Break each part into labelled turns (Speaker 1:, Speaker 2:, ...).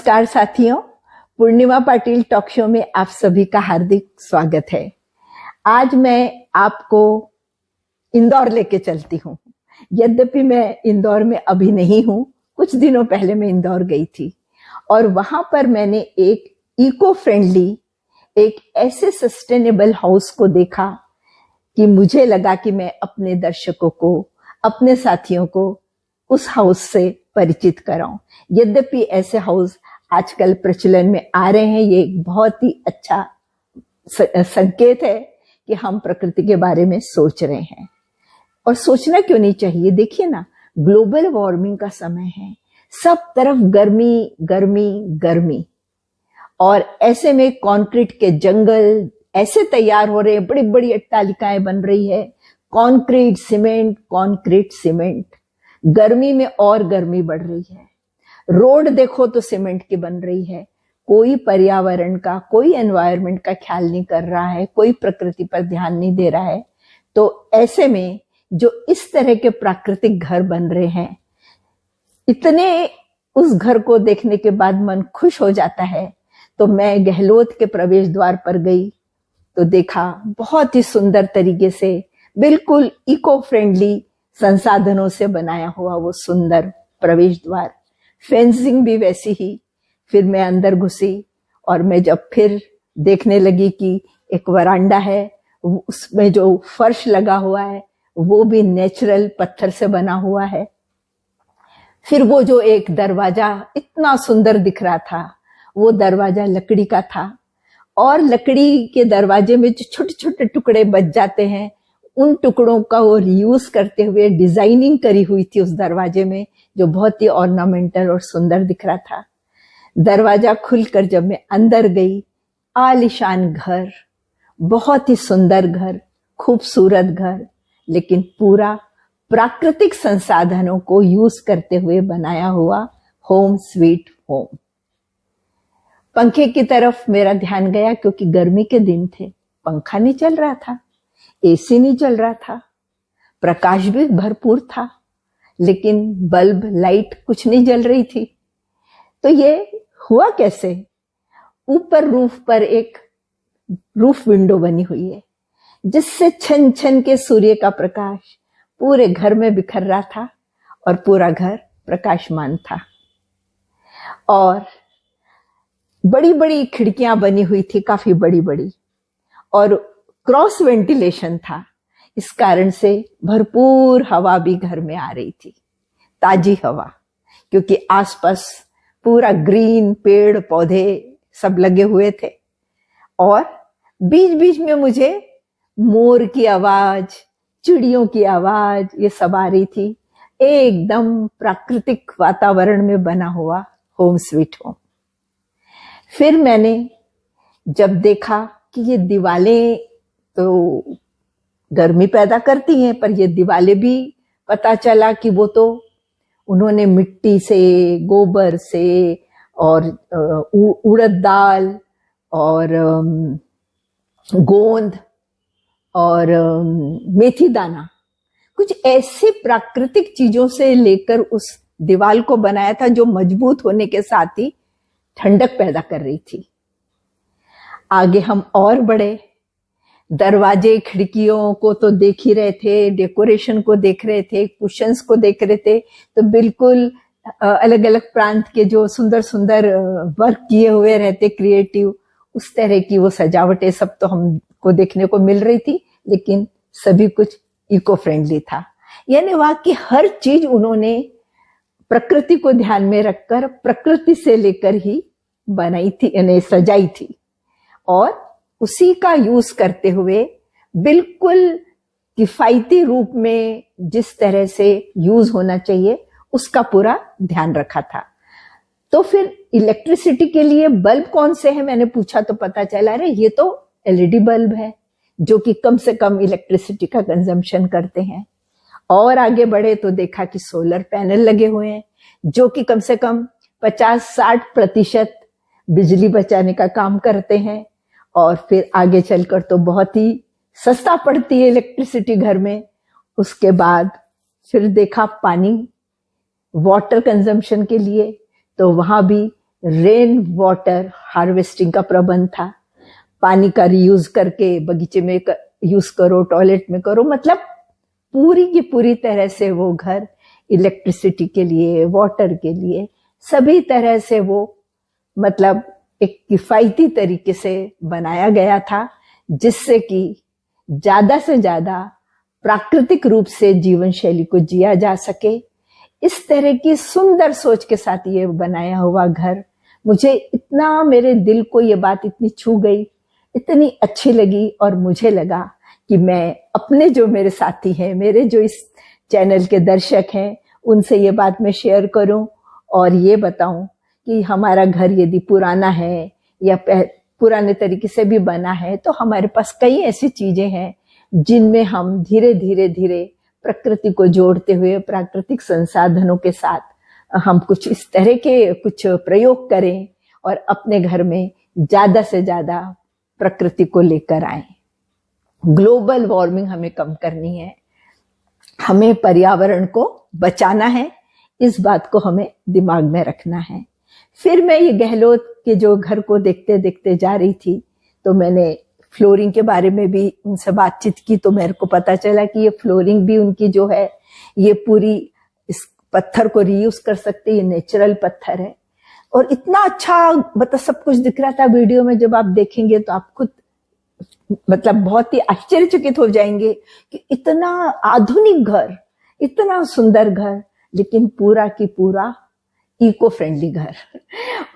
Speaker 1: नमस्कार साथियों, पूर्णिमा Patil talk show में आप सभी का हार्दिक स्वागत है। आज मैं आपको इंदौर लेके चलती हूँ। यद्यपि मैं इंदौर में अभी नहीं हूँ, कुछ दिनों पहले मैं इंदौर गई थी और वहां पर मैंने एक इको फ्रेंडली, एक ऐसे सस्टेनेबल हाउस को देखा कि मुझे लगा कि मैं अपने दर्शकों को, अपने साथियों को उस हाउस से परिचित कराऊं। यद्यपि ऐसे हाउस आजकल प्रचलन में आ रहे हैं, ये एक बहुत ही अच्छा संकेत है कि हम प्रकृति के बारे में सोच रहे हैं। और सोचना क्यों नहीं चाहिए? देखिए ना, ग्लोबल वार्मिंग का समय है, सब तरफ गर्मी गर्मी गर्मी, और ऐसे में कंक्रीट के जंगल ऐसे तैयार हो रहे हैं, बड़ी बड़ी अट्टालिकाएं बन रही है, कंक्रीट सीमेंट। गर्मी में और गर्मी बढ़ रही है। रोड देखो तो सीमेंट की बन रही है। कोई पर्यावरण का, कोई एनवायरनमेंट का ख्याल नहीं कर रहा है, कोई प्रकृति पर ध्यान नहीं दे रहा है। तो ऐसे में जो इस तरह के प्राकृतिक घर बन रहे हैं, इतने उस घर को देखने के बाद मन खुश हो जाता है। तो मैं गहलोत के प्रवेश द्वार पर गई तो देखा बहुत ही सुंदर तरीके से, बिल्कुल इको फ्रेंडली संसाधनों से बनाया हुआ वो सुंदर प्रवेश द्वार, फेंसिंग भी वैसी ही। फिर मैं अंदर घुसी और मैं जब फिर देखने लगी कि एक वरांडा है, उसमें जो फर्श लगा हुआ है वो भी नेचुरल पत्थर से बना हुआ है। फिर वो जो एक दरवाजा इतना सुंदर दिख रहा था, वो दरवाजा लकड़ी का था, और लकड़ी के दरवाजे में जो छोटे छोटे टुकड़े बच जाते हैं, उन टुकड़ों का वो रीयूज करते हुए डिजाइनिंग करी हुई थी उस दरवाजे में, जो बहुत ही ऑर्नामेंटल और सुंदर दिख रहा था। दरवाजा खुलकर जब मैं अंदर गई, आलीशान घर, बहुत ही सुंदर घर, खूबसूरत घर, लेकिन पूरा प्राकृतिक संसाधनों को यूज करते हुए बनाया हुआ होम स्वीट होम। पंखे की तरफ मेरा ध्यान गया क्योंकि गर्मी के दिन थे, पंखा नहीं चल रहा था, एसी नहीं चल रहा था, प्रकाश भी भरपूर था, लेकिन बल्ब लाइट कुछ नहीं जल रही थी। तो ये हुआ कैसे? ऊपर रूफ पर एक रूफ विंडो बनी हुई है, जिससे छन छन के सूर्य का प्रकाश पूरे घर में बिखर रहा था और पूरा घर प्रकाशमान था। और बड़ी बड़ी खिड़कियां बनी हुई थी, काफी बड़ी बड़ी, और क्रॉस वेंटिलेशन था। इस कारण से भरपूर हवा भी घर में आ रही थी, ताजी हवा, क्योंकि आसपास पूरा ग्रीन, पेड़ पौधे सब लगे हुए थे। और बीच बीच में मुझे मोर की आवाज, चिड़ियों की आवाज, ये सब आ रही थी। एकदम प्राकृतिक वातावरण में बना हुआ होम स्वीट होम। फिर मैंने जब देखा कि ये दीवारें तो गर्मी पैदा करती हैं, पर ये दीवारें भी पता चला कि वो तो उन्होंने मिट्टी से, गोबर से, और उड़द दाल और गोंद और मेथी दाना, कुछ ऐसे प्राकृतिक चीजों से लेकर उस दीवार को बनाया था, जो मजबूत होने के साथ ही ठंडक पैदा कर रही थी। आगे हम और बढ़े, दरवाजे खिड़कियों को तो देख ही रहे थे, डेकोरेशन को देख रहे थे, कुशंस को देख रहे थे। तो बिल्कुल अलग अलग प्रांत के जो सुंदर सुंदर वर्क किए हुए रहते, क्रिएटिव, उस तरह की वो सजावटें सब तो हमको देखने को मिल रही थी, लेकिन सभी कुछ इको फ्रेंडली था। यानी वहां की हर चीज उन्होंने प्रकृति को ध्यान में रखकर, प्रकृति से लेकर ही बनाई थी, यानी सजाई थी, और उसी का यूज करते हुए बिल्कुल किफायती रूप में जिस तरह से यूज होना चाहिए उसका पूरा ध्यान रखा था। तो फिर इलेक्ट्रिसिटी के लिए बल्ब कौन से हैं मैंने पूछा, तो पता चला अरे ये तो एलईडी बल्ब है, जो कि कम से कम इलेक्ट्रिसिटी का कंजम्पशन करते हैं। और आगे बढ़े तो देखा कि सोलर पैनल लगे हुए हैं, जो कि कम से कम 50-60% बिजली बचाने का काम करते हैं। और फिर आगे चलकर तो बहुत ही सस्ता पड़ती है इलेक्ट्रिसिटी घर में। उसके बाद फिर देखा पानी, वाटर कंजम्पशन के लिए, तो वहां भी रेन वाटर हार्वेस्टिंग का प्रबंध था। पानी का रीयूज करके बगीचे में यूज करो, टॉयलेट में करो, मतलब पूरी की पूरी तरह से वो घर इलेक्ट्रिसिटी के लिए, वाटर के लिए, सभी तरह से वो मतलब एक किफायती तरीके से बनाया गया था, जिससे कि ज्यादा से ज्यादा प्राकृतिक रूप से जीवन शैली को जिया जा सके। इस तरह की सुंदर सोच के साथ ये बनाया हुआ घर मुझे इतना, मेरे दिल को ये बात इतनी छू गई, इतनी अच्छी लगी, और मुझे लगा कि मैं अपने जो मेरे साथी हैं, मेरे जो इस चैनल के दर्शक हैं, उनसे ये बात मैं शेयर करूं और ये बताऊं कि हमारा घर यदि पुराना है या पुराने तरीके से भी बना है, तो हमारे पास कई ऐसी चीजें हैं जिनमें हम धीरे धीरे धीरे प्रकृति को जोड़ते हुए प्राकृतिक संसाधनों के साथ हम कुछ इस तरह के कुछ प्रयोग करें और अपने घर में ज्यादा से ज्यादा प्रकृति को लेकर आए। ग्लोबल वार्मिंग हमें कम करनी है, हमें पर्यावरण को बचाना है, इस बात को हमें दिमाग में रखना है। फिर मैं ये गहलोत के जो घर को देखते देखते जा रही थी, तो मैंने फ्लोरिंग के बारे में भी उनसे बातचीत की, तो मेरे को पता चला कि ये फ्लोरिंग भी उनकी जो है ये पूरी इस पत्थर को रीयूज कर सकते, ये नेचुरल पत्थर है। और इतना अच्छा मतलब सब कुछ दिख रहा था वीडियो में, जब आप देखेंगे तो आप खुद मतलब बहुत ही आश्चर्यचकित हो जाएंगे कि इतना आधुनिक घर, इतना सुंदर घर, लेकिन पूरा की पूरा इको फ्रेंडली घर।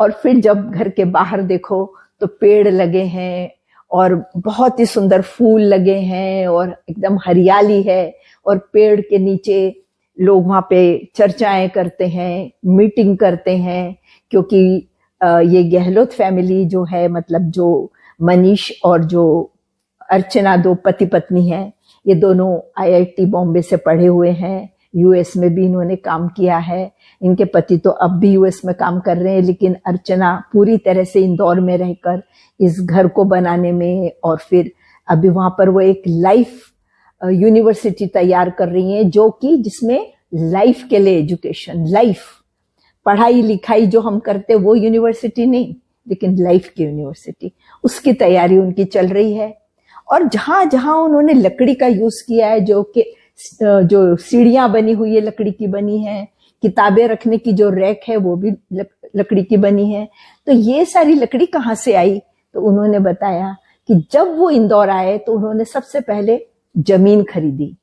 Speaker 1: और फिर जब घर के बाहर देखो तो पेड़ लगे हैं और बहुत ही सुंदर फूल लगे हैं और एकदम हरियाली है, और पेड़ के नीचे लोग वहां पे चर्चाएं करते हैं, मीटिंग करते हैं, क्योंकि ये गहलोत फैमिली जो है, मतलब जो मनीष और जो अर्चना, दो पति पत्नी हैं, ये दोनों IIT बॉम्बे से पढ़े हुए हैं, US में भी इन्होंने काम किया है। इनके पति तो अब भी US में काम कर रहे हैं, लेकिन अर्चना पूरी तरह से इंदौर में रहकर इस घर को बनाने में, और फिर अभी वहां पर वो एक लाइफ यूनिवर्सिटी तैयार कर रही हैं, जो कि जिसमें लाइफ के लिए एजुकेशन, लाइफ पढ़ाई लिखाई जो हम करते वो यूनिवर्सिटी नहीं, लेकिन लाइफ की यूनिवर्सिटी, उसकी तैयारी उनकी चल रही है। और जहां जहां उन्होंने लकड़ी का यूज किया है, जो सीढ़ियां बनी हुई है लकड़ी की बनी है, किताबें रखने की जो रैक है वो भी लकड़ी की बनी है। तो ये सारी लकड़ी कहाँ से आई? तो उन्होंने बताया कि जब वो इंदौर आए तो उन्होंने सबसे पहले जमीन खरीदी,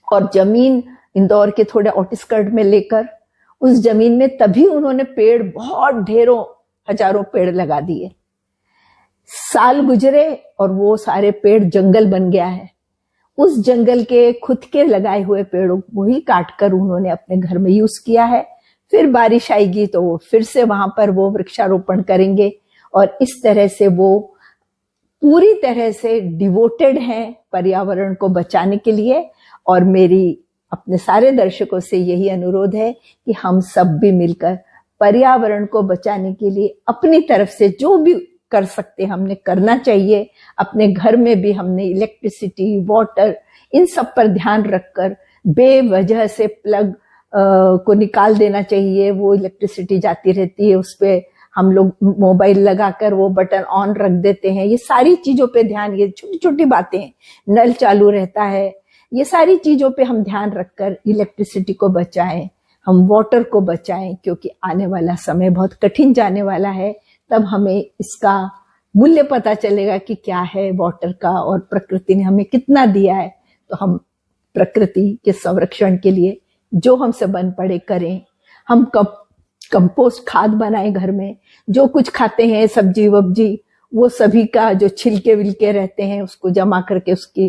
Speaker 1: और जमीन इंदौर के थोड़े आउटस्कर्ट में लेकर उस जमीन में तभी उन्होंने पेड़, बहुत ढेरों हजारों पेड़ लगा दिए। साल गुजरे और वो सारे पेड़ जंगल बन गया है। उस जंगल के खुद के लगाए हुए पेड़ों को ही काटकर उन्होंने अपने घर में यूज किया है। फिर बारिश आएगी तो वो फिर से वहां पर वो वृक्षारोपण करेंगे, और इस तरह से वो पूरी तरह से डिवोटेड हैं पर्यावरण को बचाने के लिए। और मेरी अपने सारे दर्शकों से यही अनुरोध है कि हम सब भी मिलकर पर्यावरण को बचाने के लिए अपनी तरफ से जो भी कर सकते हमने करना चाहिए। अपने घर में भी हमने इलेक्ट्रिसिटी, वाटर, इन सब पर ध्यान रखकर बेवजह से प्लग को निकाल देना चाहिए। वो इलेक्ट्रिसिटी जाती रहती है, उस पे हम लोग मोबाइल लगाकर वो बटन ऑन रख देते हैं। ये सारी चीजों पे ध्यान, ये छोटी छोटी बातें, नल चालू रहता है, ये सारी चीजों पे हम ध्यान रखकर इलेक्ट्रिसिटी को बचाएं, हम वाटर को बचाएं, क्योंकि आने वाला समय बहुत कठिन जाने वाला है। तब हमें इसका मूल्य पता चलेगा कि क्या है वाटर का, और प्रकृति ने हमें कितना दिया है। तो हम प्रकृति के संरक्षण के लिए जो हमसे बन पड़े करें। हम कंपोस्ट खाद बनाएं घर में, जो कुछ खाते हैं सब्जी वब्जी, वो सभी का जो छिलके विलके रहते हैं उसको जमा करके उसकी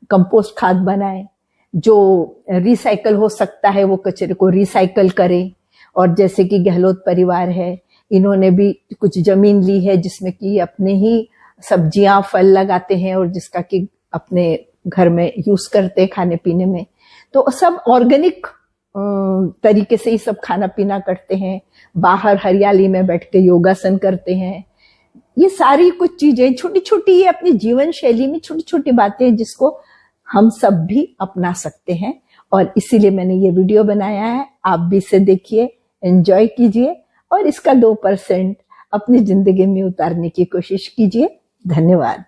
Speaker 1: कंपोस्ट खाद बनाएं। जो रिसाइकल हो सकता है वो कचरे को रिसाइकल करें। और जैसे कि गहलोत परिवार है, इन्होंने भी कुछ जमीन ली है जिसमें कि अपने ही सब्जियां फल लगाते हैं, और जिसका कि अपने घर में यूज करते हैं खाने पीने में। तो सब ऑर्गेनिक तरीके से ही सब खाना पीना करते हैं। बाहर हरियाली में बैठ के योगासन करते हैं। ये सारी कुछ चीजें छोटी छोटी, ये अपनी जीवन शैली में छोटी छोटी बातें जिसको हम सब भी अपना सकते हैं। और इसीलिए मैंने ये वीडियो बनाया है। आप भी इसे देखिए, एंजॉय कीजिए, और इसका 2% अपनी जिंदगी में उतारने की कोशिश कीजिए। धन्यवाद।